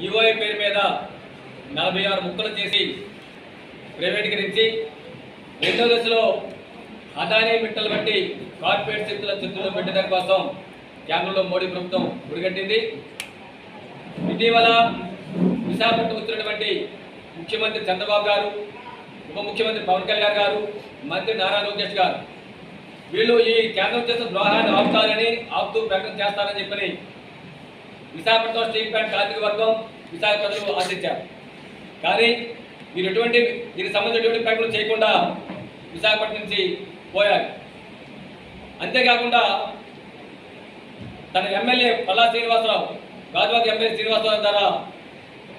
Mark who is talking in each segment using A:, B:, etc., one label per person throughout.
A: EOI పేరు మీద 46 ముక్కలు చేసి ప్రైవేటీకరించి రెండో దశలో అదానీ మిట్టలు బట్టి కార్పొరేట్ శక్తుల చేతుల్లో పెట్టడం కోసం కేంద్రంలో మోడీ ప్రభుత్వం గుడిగట్టింది. ఇటీవల విశాఖపట్నం వచ్చినటువంటి ముఖ్యమంత్రి చంద్రబాబు గారు, ఉప ముఖ్యమంత్రి పవన్ కళ్యాణ్ గారు, మంత్రి నారా లోకేష్ గారు వీళ్ళు ఈ కేంద్రం చేసిన ద్రోహాన్ని ఆపుతూ ప్రకటన చేస్తారని చెప్పని విశాఖపట్నం స్టీల్ ప్లాంట్ కార్మిక వర్గం విశాఖ ప్రజలు ఆశించారు. కానీ మీరు దీనికి సంబంధించిన ప్రకటన చేయకుండా విశాఖపట్నం నుంచి పోయారు. అంతేకాకుండా తన ఎమ్మెల్యే పల్లా శ్రీనివాసరావు, గాజువాక ఎమ్మెల్యే శ్రీనివాసరావు ద్వారా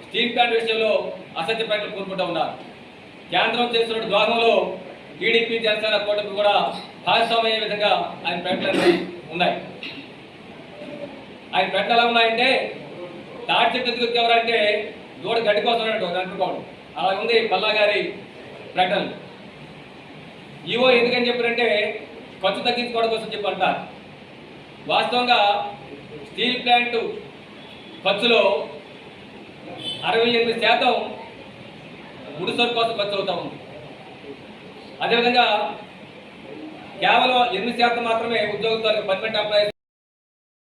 A: స్టీల్ ప్లాంట్ విషయంలో అసత్య ప్రకటన కోరుకుంటూ ఉన్నారు. కేంద్రం చేస్తున్న ద్రోహంలో టీడీపీ జనసేన కూటమి కూడా భాగస్వామ్య విధంగా ఆయన ప్రకటనలు ఉన్నాయి. ఆయన ప్రకటన ఎలా ఉన్నాయంటే తాటి చెట్టు ఎదుగుతూ ఎవరంటే దూడ గడ్డి కోసం అనుకోవడం అలా ఉంది పల్లా గారి ప్రకటనలు. ఈవో ఎందుకని చెప్పారంటే ఖర్చు తగ్గించుకోవడం కోసం చెప్పంటారు. వాస్తవంగా స్టీల్ ప్లాంట్ ఖర్చులో 68% ముడిసరుకు కోసం ఖర్చు అవుతా ఉంది. అదేవిధంగా కేవలం 8% మాత్రమే ఉద్యోగులతో పర్మనెంట్ ఎంప్లాయీస్